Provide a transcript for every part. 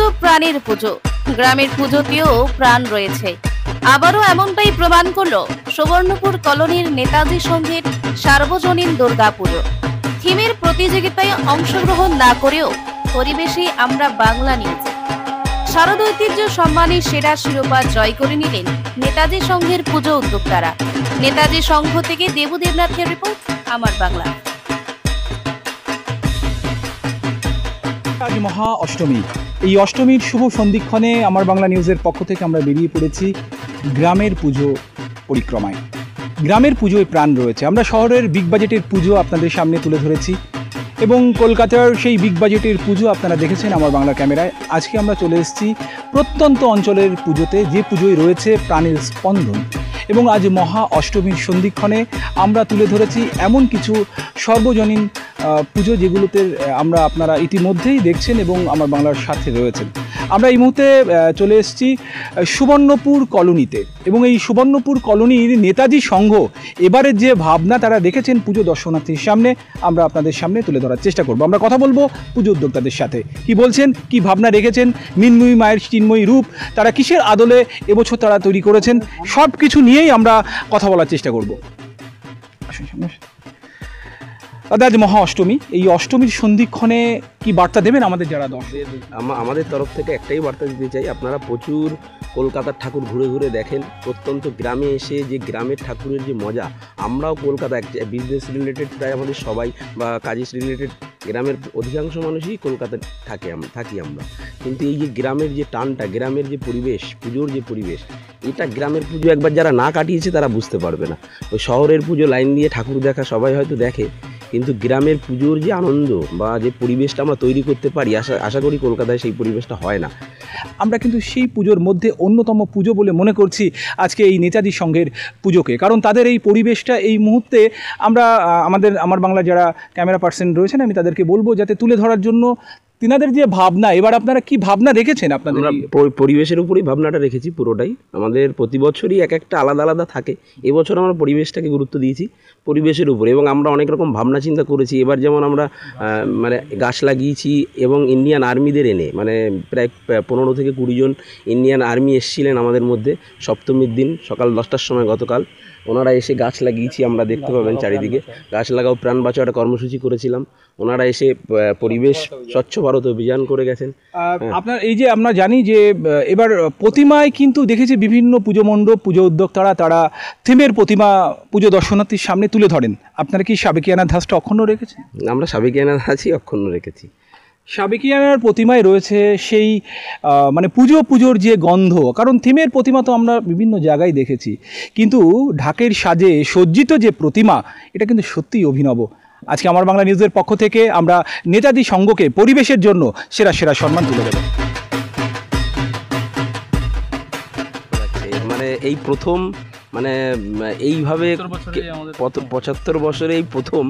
পুজো প্রাণের পুজো, গ্রামের পুজোতেও প্রাণ রয়েছে। আবারও এমনটাই প্রমাণ করলো সুবর্ণপুর কলোনির নেতাজি সংঘের সার্বজনীন দুর্গা পুজো। থিমের প্রতিযোগিতায় অংশগ্রহণ না করেও পরিবেশে আমরা বাংলা নিউজ শারদ ঐতিহ্য সম্মানে সেরা শিরোপা জয় করে নিলেন নেতাজি সংঘের পুজো উদ্যোক্তারা। নেতাজি সংঘ থেকে দেবু দেবনাথের রিপোর্ট, আমার বাংলা। আজ মহা অষ্টমী। এই অষ্টমীর শুভ সন্ধিক্ষণে আমার বাংলা নিউজের পক্ষ থেকে আমরা বেরিয়ে পড়েছি গ্রামের পুজো পরিক্রমায়। গ্রামের পুজোয় প্রাণ রয়েছে। আমরা শহরের বিগ বাজেটের পুজো আপনাদের সামনে তুলে ধরেছি এবং কলকাতার সেই বিগ বাজেটের পুজো আপনারা দেখেছেন আমার বাংলা ক্যামেরায়। আজকে আমরা চলে এসেছি প্রত্যন্ত অঞ্চলের পুজোতে, যে পুজোয় রয়েছে প্রাণের স্পন্দন। এবং আজ মহা অষ্টমীর সন্ধিক্ষণে আমরা তুলে ধরেছি এমন কিছু সর্বজনীন পুজো যেগুলোতে আপনারা ইতিমধ্যেই দেখছেন এবং আমার বাংলার সাথে রয়েছেন। আমরা এই মুহূর্তে চলে এসেছি সুবর্ণপুর কলোনিতে এবং এই সুবর্ণপুর কলোনির নেতাজি সংঘ এবারের যে ভাবনা তারা রেখেছেন পুজো দর্শনার্থীর সামনে, আমরা আপনাদের সামনে তুলে ধরার চেষ্টা করব। আমরা কথা বলবো পুজো উদ্যোক্তাদের সাথে, কি বলছেন, কি ভাবনা রেখেছেন, মিনময়ী মায়ের চিন্ময়ী রূপ তারা কিসের আদলে এবছর তারা তৈরি করেছেন, সব কিছু নিয়েই আমরা কথা বলার চেষ্টা করব। দাদা, আজ মহা অষ্টমী, এই অষ্টমীর সন্ধিক্ষণে কি বার্তা দেবেন আমাদের যারা দর্শক? আমাদের তরফ থেকে একটাই বার্তা দিতে চাই, আপনারা প্রচুর কলকাতার ঠাকুর ঘুরে ঘুরে দেখেন, প্রত্যন্ত গ্রামে এসে যে গ্রামের ঠাকুরের যে মজা, আমরাও কলকাতা বিজনেস রিলেটেড প্রায় আমাদের সবাই বা কাজের রিলেটেড গ্রামের অধিকাংশ মানুষই কলকাতায় থাকি আমরা, কিন্তু এই যে গ্রামের যে টানটা, গ্রামের যে পরিবেশ, পুজোর যে পরিবেশ, এটা গ্রামের পুজো একবার যারা না কাটিয়েছে তারা বুঝতে পারবে না। ওই শহরের পুজো লাইন দিয়ে ঠাকুর দেখা সবাই হয়তো দেখে, কিন্তু গ্রামের পুজোর যে আনন্দ বা যে পরিবেশটা আমরা তৈরি করতে পারি, আশা করি কলকাতায় সেই পরিবেশটা হয় না। আমরা কিন্তু সেই পুজোর মধ্যে অন্যতম পুজো বলে মনে করছি আজকে এই নেতাজি সংঘের পুজোকে, কারণ তাদের এই পরিবেশটা এই মুহূর্তে আমরা আমার বাংলা যারা ক্যামেরা পার্সন রয়েছেন আমি তাদেরকে বলবো যাতে তুলে ধরার জন্য তিনাদের যে ভাবনা, এবার আপনারা কি ভাবনা রেখেছেন? আপনাদের পরিবেশের উপরেই ভাবনাটা রেখেছি পুরোটাই। আমাদের প্রতি বছরই এক একটা আলাদা আলাদা থাকে, এবছর আমরা পরিবেশটাকে গুরুত্ব দিয়েছি পরিবেশের উপরে, এবং আমরা অনেক রকম ভাবনা চিন্তা করেছি। এবার যেমন আমরা গাছ লাগিয়েছি এবং ইন্ডিয়ান আর্মিদের এনে, প্রায় 15 থেকে 20 জন ইন্ডিয়ান আর্মি এসেছিলেন আমাদের মধ্যে সপ্তমীর দিন সকাল 10টার সময় গতকাল। ওনারা এসে গাছ লাগিয়েছি, আমরা দেখতে পাবেন চারিদিকে গাছ লাগাও প্রাণ বাঁচাও একটা কর্মসূচি করেছিলাম। ওনারা এসে পরিবেশ স্বচ্ছ ভারত অভিযান করে গেছেন। আপনার এই যে আমরা জানি যে এবার প্রতিমায় কিন্তু দেখেছি বিভিন্ন পুজো মণ্ডপ, পুজো উদ্যোক্তারা তারা থিমের প্রতিমা পুজো দর্শনার্থীর সামনে তুলে ধরেন। আপনারা কি সাবেকিয়ানা ধাঁচটা অক্ষুণ্ণ রেখেছেন? আমরা সাবেকিয়ানা ধাঁচই অক্ষুণ্ণ রেখেছি। সাবেকিয়ানার প্রতিমায় রয়েছে সেই পুজোর যে গন্ধ, কারণ থিমের প্রতিমা তো আমরা বিভিন্ন জায়গায় দেখেছি, কিন্তু ঢাকের সাজে সজ্জিত যে প্রতিমা, এটা কিন্তু সত্যিই অভিনব। আজকে আমার বাংলা নিউজের পক্ষ থেকে আমরা নেতাজি সংঘকে পরিবেশের জন্য সেরা সেরা সম্মান তুলে দেব। এই প্রথম এইভাবে 75 বছরে এই প্রথম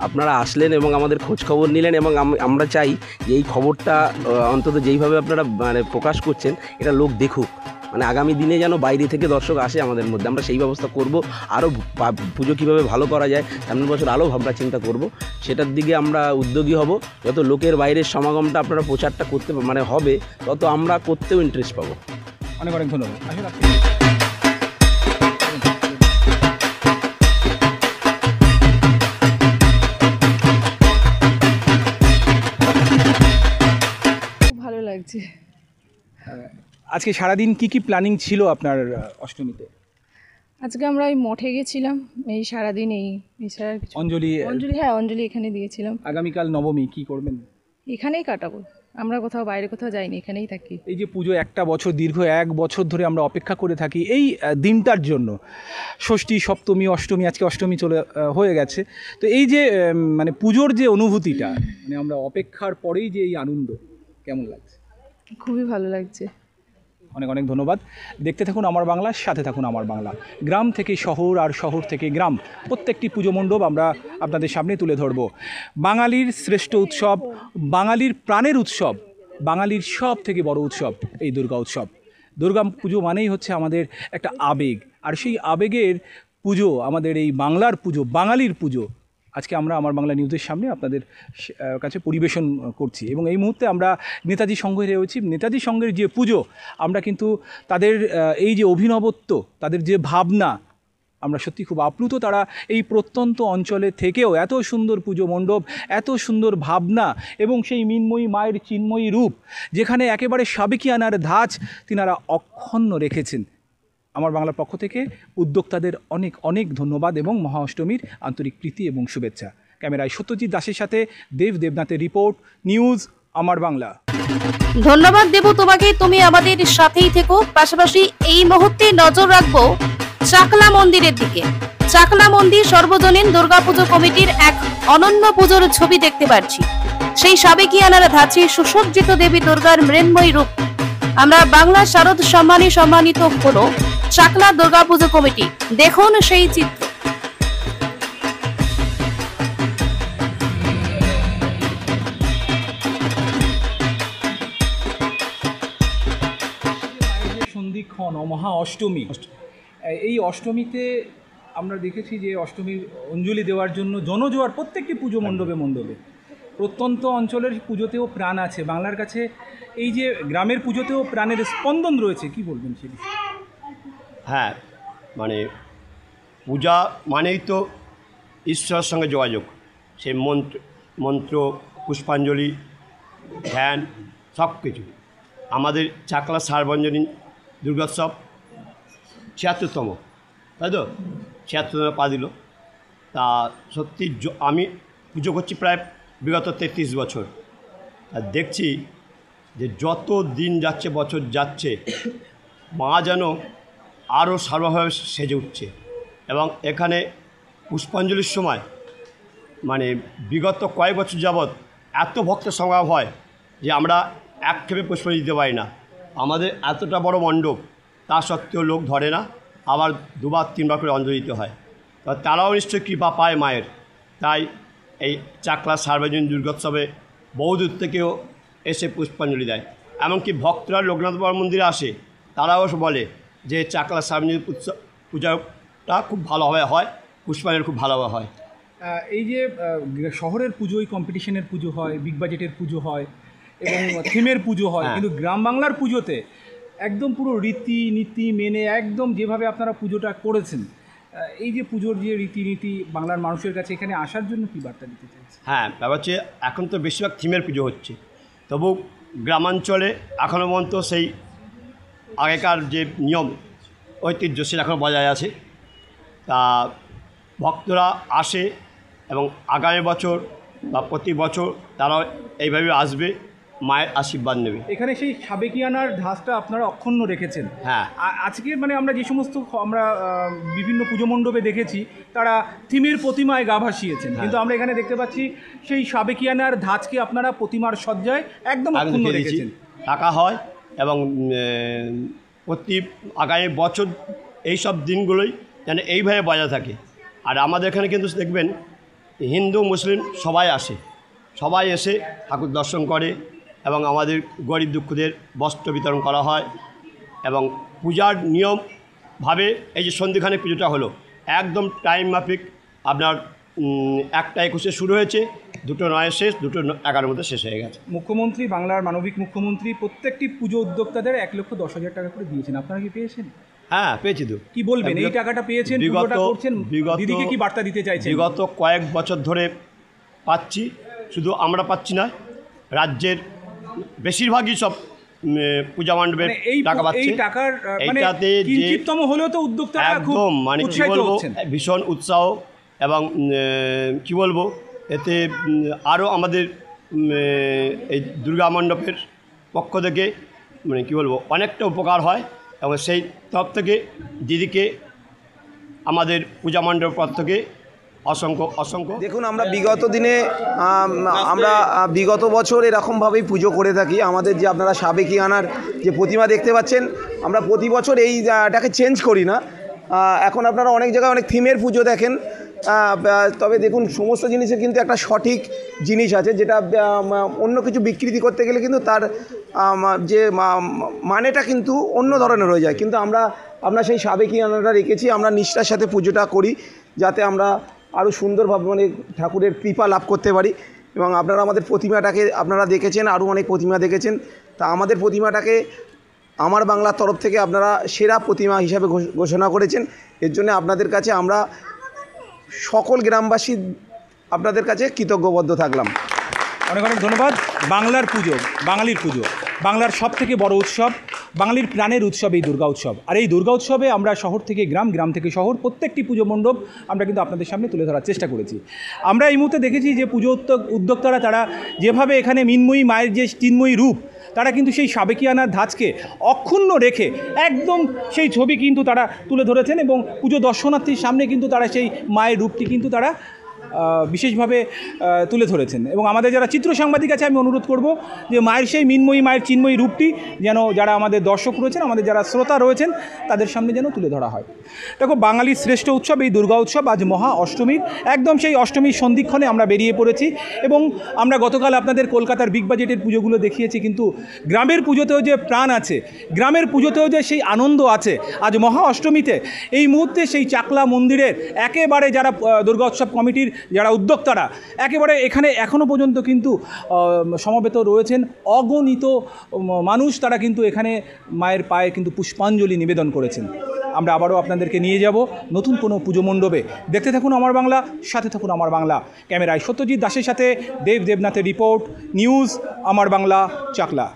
আপনারা আসলেন এবং আমাদের খোঁজ খবর নিলেন, এবং আমরা চাই যে এই খবরটা অন্তত যেইভাবে আপনারা প্রকাশ করছেন এটা লোক দেখুক, আগামী দিনে যেন বাইরে থেকে দর্শক আসে আমাদের মধ্যে। আমরা সেই ব্যবস্থা করব, আরও পুজো কীভাবে ভালো করা যায় সামনের বছর আরও ভাবনা চিন্তা করব, সেটার দিকে আমরা উদ্যোগী হব। যত লোকের বাইরের সমাগমটা আপনারা প্রচারটা করতে হবে, তত আমরা করতেও ইন্টারেস্ট পাবো। অনেক অনেক ধন্যবাদ। ভালো লাগছে। আজকে সারাদিন কি কি প্ল্যানিং ছিল আপনার অষ্টমীতে? আজকে আমরা এই মঠে গেছিলাম, এই সারাদিন এই এছাড়া অঞ্জলি অঞ্জলি এখানে দিয়েছিলাম। আগামীকাল নবমী কি করবেন? এখানেই কাটাবো, আমরা বাইরে কোথাও যাইনি, এখানেই থাকি। এই যে পুজো একটা বছর, দীর্ঘ 1 বছর ধরে আমরা অপেক্ষা করে থাকি এই দিনটার জন্য, ষষ্ঠী, সপ্তমী, অষ্টমী, আজকে অষ্টমী হয়ে গেছে। তো এই যে পুজোর যে অনুভূতিটা, আমরা অপেক্ষার পরেই যে এই আনন্দ, কেমন লাগছে? খুবই ভালো লাগছে। অনেক অনেক ধন্যবাদ। দেখতে থাকুন আমার বাংলা, সাথে থাকুন আমার বাংলা। গ্রাম থেকে শহর আর শহর থেকে গ্রাম, প্রত্যেকটি পুজো মণ্ডপ আমরা আপনাদের সামনে তুলে ধরব। বাঙালির শ্রেষ্ঠ উৎসব, বাঙালির প্রাণের উৎসব, বাঙালির সব থেকে বড় উৎসব এই দুর্গা উৎসব। দুর্গা পুজো মানেই হচ্ছে আমাদের একটা আবেগ, আর সেই আবেগের পুজো আমাদের এই বাংলার পুজো, বাঙালির পুজো আজকে আমরা আমার বাংলা নিউজের সামনে আপনাদের কাছে পরিবেশন করছি এবং এই মুহূর্তে আমরা নেতাজি সংঘে রয়েছি। নেতাজি সংঘের যে পুজো, আমরা কিন্তু তাদের এই যে অভিনবত্ব, তাদের যে ভাবনা, আমরা সত্যি খুব আপ্লুত। তারা এই প্রত্যন্ত অঞ্চলে থেকেও এত সুন্দর পুজো মণ্ডপ, এত সুন্দর ভাবনা এবং সেই মিনময়ী মায়ের চিন্ময়ী রূপ, যেখানে একেবারে সাবেকিয়ানার ধাঁচ তিনারা অক্ষুণ্ণ রেখেছেন। আমার বাংলার পক্ষ থেকে উদ্যোক্তাদের অনেক অনেক ধন্যবাদ এবং মহা অষ্টমীর আন্তরিক প্রীতি এবং শুভেচ্ছা। ক্যামেরায় সত্যজিৎ দাসের সাথে দেবনাথের রিপোর্ট, নিউজ আমার বাংলা। ধন্যবাদ দেব তোমাকে, তুমি আমাদের সাথেই থেকো। পাশাপাশি এই মুহূর্তে নজর রাখবো চাকলা মন্দিরের দিকে। চাকলা মন্দির সর্বজনীন দুর্গাপুজো কমিটির এক অনন্য পুজোর ছবি দেখতে পাচ্ছি। সেই সাবেকিয়ানার ধাঁচে সুসজ্জিত দেবী দুর্গার মৃন্ময়ী রূপ। আমরা বাংলা শারদ সম্মানে সম্মানিত হলো চাকলা দুর্গাপুজো কমিটি। দেখুন সেই চিত্র। সন্ধিক্ষণ ও মহা অষ্টমী, এই অষ্টমীতে আমরা দেখেছি যে অষ্টমীর অঞ্জলি দেওয়ার জন্য জনজোয়ার প্রত্যেকটি পুজো মণ্ডপে মণ্ডপে। প্রত্যন্ত অঞ্চলের পুজোতেও প্রাণ আছে বাংলার কাছে, এই যে গ্রামের পুজোতেও প্রাণের স্পন্দন রয়েছে, কি বলবেন সে বিষয়ে? হ্যাঁ, মানে পূজা মানেই তো ঈশ্বরের সঙ্গে যোগাযোগ। সেই মন্ত্র পুষ্পাঞ্জলি, ধ্যান, সব কিছু। আমাদের চাকলা সার্বজনীন দুর্গোৎসব ৭৬তম, তাই তো ৭৬তম পা দিল। তা সত্যি আমি পুজো করছি প্রায় বিগত ৩৩ বছর, আর দেখছি যে যত দিন যাচ্ছে, বছর যাচ্ছে, মা যেন আরও সার্বভাবে সেজে উঠছে। এবং এখানে পুষ্পাঞ্জলির সময় মানে বিগত কয়েক বছর যাবৎ এত ভক্তের সমাগম হয় যে আমরা একক্ষেপে পুষ্পাঞ্জলি দিতে পারি না। আমাদের এতটা বড় মণ্ডপ, তা সত্ত্বেও লোক ধরে না, আবার দুবার তিনবার করে অঞ্জলি দিতে হয়। তারাও নিশ্চয়ই কৃপা পায় মায়ের। তাই এই চাকলা সার্বজনীন দুর্গোৎসবে বহুদূর থেকেও এসে পুষ্পাঞ্জলি দেয়। এমনকি ভক্তরা লোকনাথ বাবার মন্দিরে আসে, তারাও বলে যে চাকলা সার্বজনীন পূজাটা খুব ভালোভাবে হয়, পুষ্পাঞ্জলি খুব ভালোভাবে হয়। এই যে শহরের পুজোয় কম্পিটিশনের পুজো হয়, বিগ বাজেটের পুজো হয় এবং থিমের পুজো হয়, কিন্তু গ্রাম বাংলার পুজোতে একদম পুরো রীতিনীতি মেনে একদম যেভাবে আপনারা পুজোটা করেছেন, এই যে পুজোর যে রীতিনীতি বাংলার মানুষের কাছে এখানে আসার জন্য কী বার্তা দিতে চাইছে? হ্যাঁ, ব্যাপার হচ্ছে এখন তো বেশিরভাগ থিমের পুজো হচ্ছে, তবু গ্রামাঞ্চলে এখনও পর্যন্ত সেই আগেকার যে নিয়ম ঐতিহ্য সেটা এখনও বজায় আছে। তা ভক্তরা আসে এবং আগামী বছর বা প্রতি বছর তারাও এইভাবে আসবে, মায়ের আশীর্বাদ নেবে। এখানে সেই সাবেকিয়ানার ধাঁচটা আপনারা অক্ষুণ্ণ রেখেছেন। হ্যাঁ, আজকে মানে আমরা যে সমস্ত আমরা বিভিন্ন পুজো মণ্ডপে দেখেছি তারা থিমের প্রতিমায় গা ভাসিয়েছেন, কিন্তু আমরা এখানে দেখতে পাচ্ছি সেই সাবেকিয়ানার ধাঁচকে আপনারা প্রতিমার সজ্জায় একদম অক্ষুণ্ণ রেখেছেন। টাকা হয় এবং প্রতি আগামী বছর এইসব দিনগুলোই যেন এইভাবে বজায় থাকে। আর আমাদের এখানে কিন্তু দেখবেন হিন্দু মুসলিম সবাই আসে, সবাই এসে ঠাকুর দর্শন করে এবং আমাদের গরিব দুঃখীদের বস্ত্র বিতরণ করা হয়। এবং পূজার নিয়মভাবে এই যে সন্ধিখানে পুজোটা হলো একদম টাইম মাফিক। আপনার 1টা 21 শুরু হয়েছে, 2টো9 শেষ, 2টো11 মধ্যে শেষ হয়ে গেছে। মুখ্যমন্ত্রী, বাংলার মানবিক মুখ্যমন্ত্রী প্রত্যেকটি পুজো উদ্যোক্তাদের 1,10,000 টাকা করে দিয়েছেন, আপনারা কি পেয়েছেন? হ্যাঁ, পেয়েছি তো। কি বলবেন, এই টাকাটা পেয়েছেন, পুজোটা করছেন, দিদিকে কি বার্তা দিতে চাইছেন? বিগত কয়েক বছর ধরে পাচ্ছি, শুধু আমরা পাচ্ছি না, রাজ্যের বেশিরভাগই সব পূজা মণ্ডপের টাকা পাচ্ছে। এই টাকার মানে কিঞ্চিততম হলেও তো উদ্যোক্তারা একদম মানে কি বলবো, ভীষণ উৎসাহ এবং কি বলবো, এতে আরও আমাদের এই দুর্গা মণ্ডপের পক্ষ থেকে মানে কি বলবো অনেকটা উপকার হয় এবং সেই তরফ থেকে দিদিকে আমাদের পূজা মণ্ডপের পক্ষ থেকে অসংখ্য। দেখুন, আমরা বিগত দিনে আমরা বিগত বছর এরকমভাবেই পুজো করে থাকি। আমাদের যে আপনারা সাবেকিয়ানার যে প্রতিমা দেখতে পাচ্ছেন, আমরা প্রতি বছর এইটাকে চেঞ্জ করি না। এখন আপনারা অনেক জায়গায় অনেক থিমের পুজো দেখেন, তবে দেখুন সমস্ত জিনিসের কিন্তু একটা সঠিক জিনিস আছে, যেটা অন্য কিছু বিকৃতি করতে গেলে কিন্তু তার যে মানেটা কিন্তু অন্য ধরনের হয়ে যায়। কিন্তু আমরা সেই সাবেকিয়ানাটা রেখেছি, আমরা নিষ্ঠার সাথে পুজোটা করি, যাতে আমরা আরও সুন্দরভাবে মানে ঠাকুরের কৃপা লাভ করতে পারি। এবং আপনারা আমাদের প্রতিমাটাকে আপনারা দেখেছেন, আরও অনেক প্রতিমা দেখেছেন, তা আমাদের প্রতিমাটাকে আমার বাংলার তরফ থেকে আপনারা সেরা প্রতিমা হিসাবে ঘোষণা করেছেন। এর জন্য আপনাদের কাছে আমরা সকল গ্রামবাসী আপনাদের কাছে কৃতজ্ঞবদ্ধ থাকলাম। অনেক অনেক ধন্যবাদ। বাংলার পুজো, বাঙালির পুজো, বাংলার সব থেকে বড় উৎসব, বাঙালির প্রাণের উৎসব এই দুর্গা উৎসব। আর এই দুর্গা উৎসবে আমরা শহর থেকে গ্রাম, গ্রাম থেকে শহর প্রত্যেকটি পুজো মণ্ডপ আমরা কিন্তু আপনাদের সামনে তুলে ধরার চেষ্টা করেছি। আমরা এই মুহূর্তে দেখেছি যে পুজো উদ্যোক্তারা তারা যেভাবে এখানে মিনময়ী মায়ের যে চিন্ময়ী রূপ, তারা কিন্তু সেই সাবেকিয়ানার ধাঁচকে অক্ষুণ্ণ রেখে একদম সেই ছবি কিন্তু তারা তুলে ধরেছেন এবং পুজো দর্শনার্থীর সামনে কিন্তু তারা সেই মায়ের রূপটি কিন্তু তারা বিশেষভাবে তুলে ধরেছেন। এবং আমাদের যারা চিত্র সাংবাদিক আছে, আমি অনুরোধ করব যে মায়ের সেই মিনময়ী মায়ের চিন্ময়ী রূপটি যেন যারা আমাদের দর্শক রয়েছেন, আমাদের যারা শ্রোতা রয়েছেন তাদের সামনে যেন তুলে ধরা হয়। দেখো, বাঙালির শ্রেষ্ঠ উৎসব এই দুর্গা উৎসব আজ মহা অষ্টমীর একদম সেই অষ্টমীর সন্ধিক্ষণে আমরা বেরিয়ে পড়েছি। এবং আমরা গতকাল আপনাদের কলকাতার বিগ বাজেটের পুজোগুলো দেখিয়েছি, কিন্তু গ্রামের পুজোতেও যে প্রাণ আছে, গ্রামের পুজোতেও যে সেই আনন্দ আছে, আজ মহা অষ্টমীতে এই মুহূর্তে সেই চাকলা মন্দিরের একেবারে যারা দুর্গা উৎসব কমিটির যারা উদ্যোক্তারা একেবারে এখানে এখনও পর্যন্ত কিন্তু সমবেত রয়েছেন অগণিত মানুষ, তারা কিন্তু এখানে মায়ের পায়ে কিন্তু পুষ্পাঞ্জলি নিবেদন করেছেন। আমরা আবারও আপনাদেরকে নিয়ে যাব নতুন কোনো পুজো মণ্ডপে। দেখতে থাকুন আমার বাংলা, সাথে থাকুন আমার বাংলা। ক্যামেরায় সত্যজিৎ দাসের সাথে দেবনাথের রিপোর্ট, নিউজ আমার বাংলা, চাকলা।